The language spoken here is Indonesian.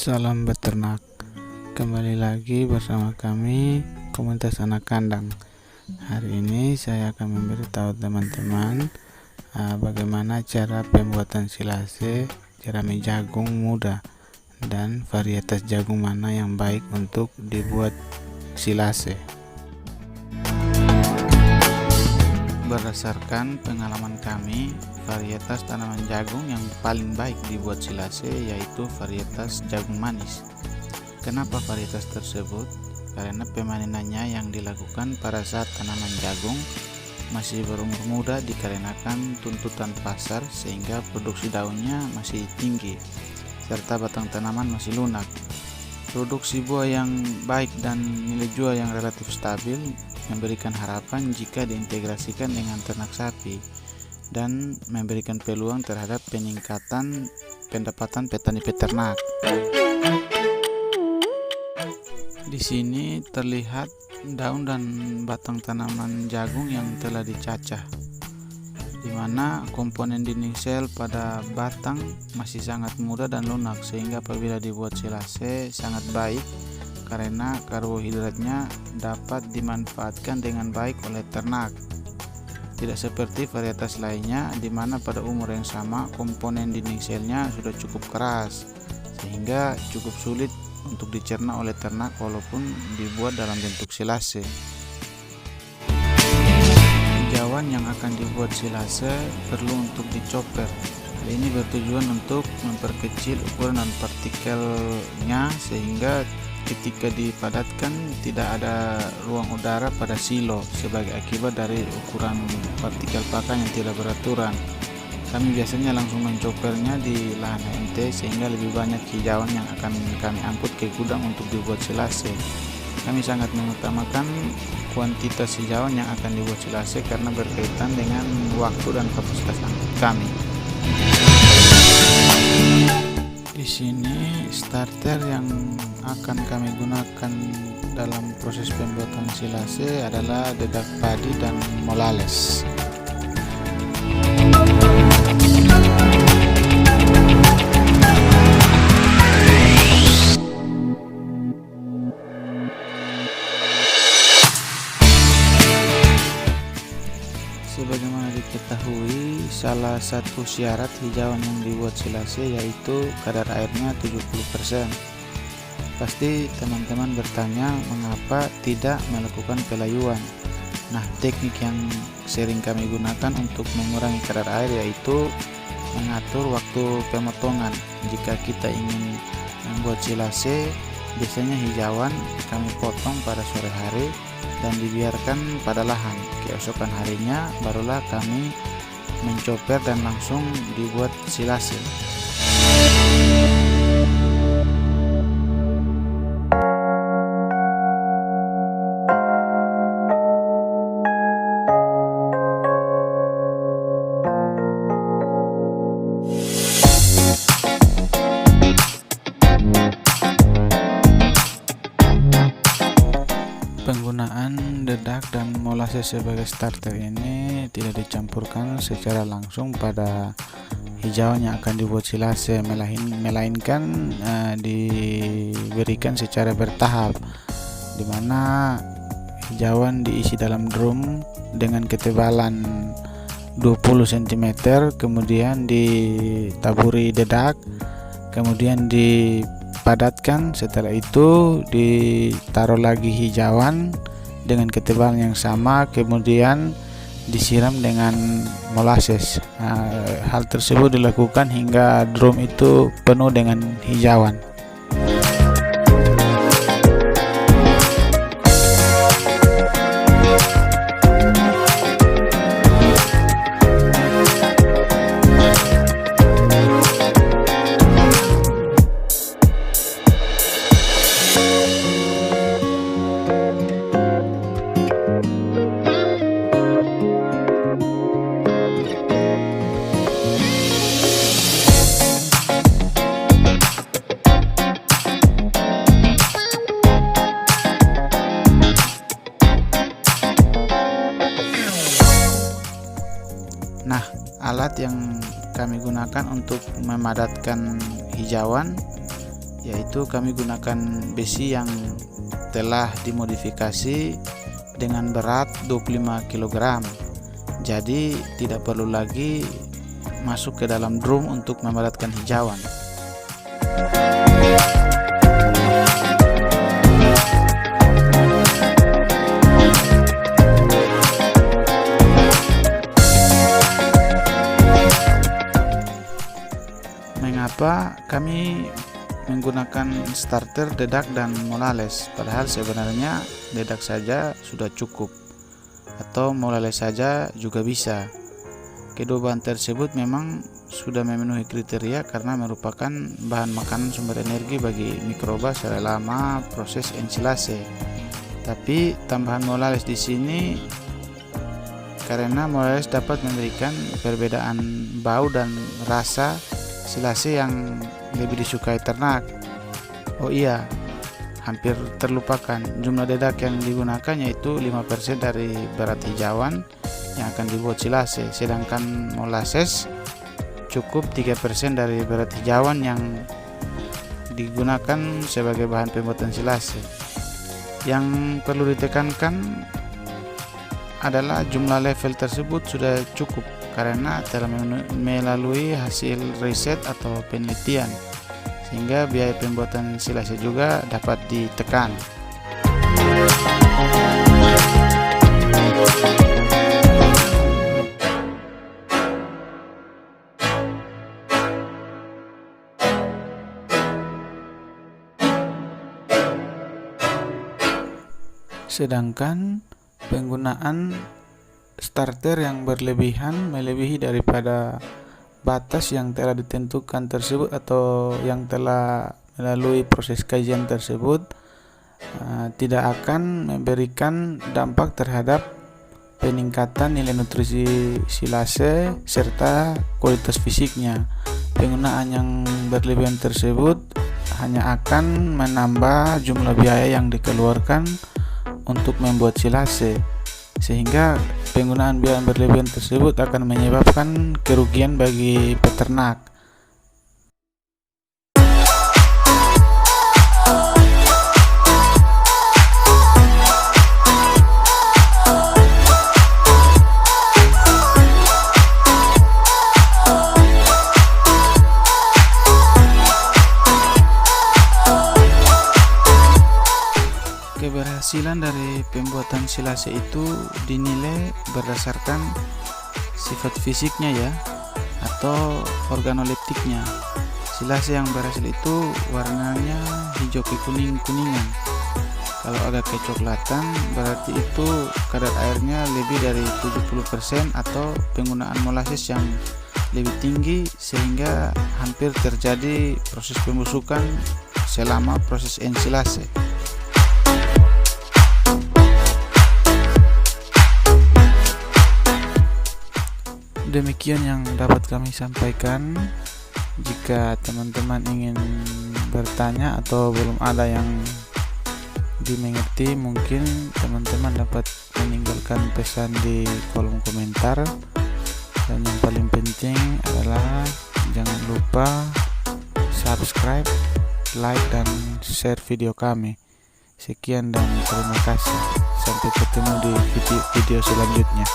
Salam beternak. Kembali lagi bersama kami komunitas anak kandang. Hari ini saya akan memberitahu teman-teman bagaimana cara pembuatan silase jerami jagung muda dan varietas jagung mana yang baik untuk dibuat silase. Berdasarkan pengalaman kami, varietas tanaman jagung yang paling baik dibuat silase yaitu varietas jagung manis. Kenapa varietas tersebut? Karena pemanenannya yang dilakukan pada saat tanaman jagung masih berumur muda dikarenakan tuntutan pasar sehingga produksi daunnya masih tinggi serta batang tanaman masih lunak. Produksi buah yang baik dan nilai jual yang relatif stabil memberikan harapan jika diintegrasikan dengan ternak sapi dan memberikan peluang terhadap peningkatan pendapatan petani peternak. Di sini terlihat daun dan batang tanaman jagung yang telah dicacah, di mana komponen dinding sel pada batang masih sangat muda dan lunak, sehingga apabila dibuat silase sangat baik karena karbohidratnya dapat dimanfaatkan dengan baik oleh ternak. Tidak seperti varietas lainnya di mana pada umur yang sama komponen dinding selnya sudah cukup keras sehingga cukup sulit untuk dicerna oleh ternak walaupun dibuat dalam bentuk silase. Hijauan yang akan dibuat silase perlu untuk dicoper. Hal ini bertujuan untuk memperkecil ukuran dan partikelnya sehingga ketika dipadatkan tidak ada ruang udara pada silo sebagai akibat dari ukuran partikel pakan yang tidak beraturan. Kami biasanya langsung mencopernya di lahan HMT sehingga lebih banyak hijauan yang akan kami angkut ke gudang untuk dibuat silase. Kami sangat mengutamakan kuantitas hijauan yang akan dibuat silase karena berkaitan dengan waktu dan kapasitas kami. Di sini starter yang akan kami gunakan dalam proses pembuatan silase adalah dedak padi dan molales. Sebagaimana diketahui, salah satu syarat hijauan yang dibuat silase yaitu kadar airnya 70%. Pasti teman-teman bertanya mengapa tidak melakukan pelayuan. Nah, teknik yang sering kami gunakan untuk mengurangi kadar air yaitu mengatur waktu pemotongan. Jika kita ingin membuat silase, biasanya hijauan kami potong pada sore hari dan dibiarkan pada lahan. Keesokan harinya barulah kami mencoper dan langsung dibuat silase. Penggunaan dedak dan molase sebagai starter ini tidak dicampurkan secara langsung pada hijauan yang akan dibuat silase, melainkan diberikan secara bertahap, di mana hijauan diisi dalam drum dengan ketebalan 20 cm, kemudian ditaburi dedak, kemudian dipadatkan. Setelah itu ditaruh lagi hijauan dengan ketebalan yang sama, kemudian disiram dengan molasses. Hal tersebut dilakukan hingga drum itu penuh dengan hijauan. Nah, alat yang kami gunakan untuk memadatkan hijauan yaitu kami gunakan besi yang telah dimodifikasi dengan berat 25 kg. Jadi tidak perlu lagi masuk ke dalam drum untuk memberatkan hijauan. Mengapa kami menggunakan starter, dedak, dan molales? Padahal sebenarnya dedak saja sudah cukup, atau molales saja juga bisa. Kedua bahan tersebut memang sudah memenuhi kriteria karena merupakan bahan makanan sumber energi bagi mikroba selama proses ensilase. Tapi tambahan molales di sini karena molales dapat memberikan perbedaan bau dan rasa silase yang lebih disukai ternak. Oh iya, hampir terlupakan, jumlah dedak yang digunakan yaitu 5% dari berat hijauan yang akan dibuat silase, sedangkan molasses cukup 3% dari berat hijauan yang digunakan sebagai bahan pembuatan silase. Yang perlu ditekankan adalah jumlah level tersebut sudah cukup karena telah melalui hasil riset atau penelitian, sehingga biaya pembuatan silase juga dapat ditekan. Sedangkan penggunaan starter yang berlebihan melebihi daripada batas yang telah ditentukan tersebut atau yang telah melalui proses kajian tersebut tidak akan memberikan dampak terhadap peningkatan nilai nutrisi silase serta kualitas fisiknya. Penggunaan yang berlebihan tersebut hanya akan menambah jumlah biaya yang dikeluarkan untuk membuat silase, sehingga penggunaan biaya berlebihan tersebut akan menyebabkan kerugian bagi peternak. Keberhasilan dari pembuatan silase itu dinilai berdasarkan sifat fisiknya ya, atau organoleptiknya. Silase yang berhasil itu warnanya hijau kekuning-kuningan. Kalau agak kecoklatan berarti itu kadar airnya lebih dari 70% atau penggunaan molasses yang lebih tinggi sehingga hampir terjadi proses pembusukan selama proses ensilase. Demikian yang dapat kami sampaikan. Jika teman-teman ingin bertanya atau belum ada yang dimengerti, mungkin teman-teman dapat meninggalkan pesan di kolom komentar. Dan yang paling penting adalah jangan lupa subscribe, like, dan share video kami. Sekian dan terima kasih. Sampai ketemu di video selanjutnya.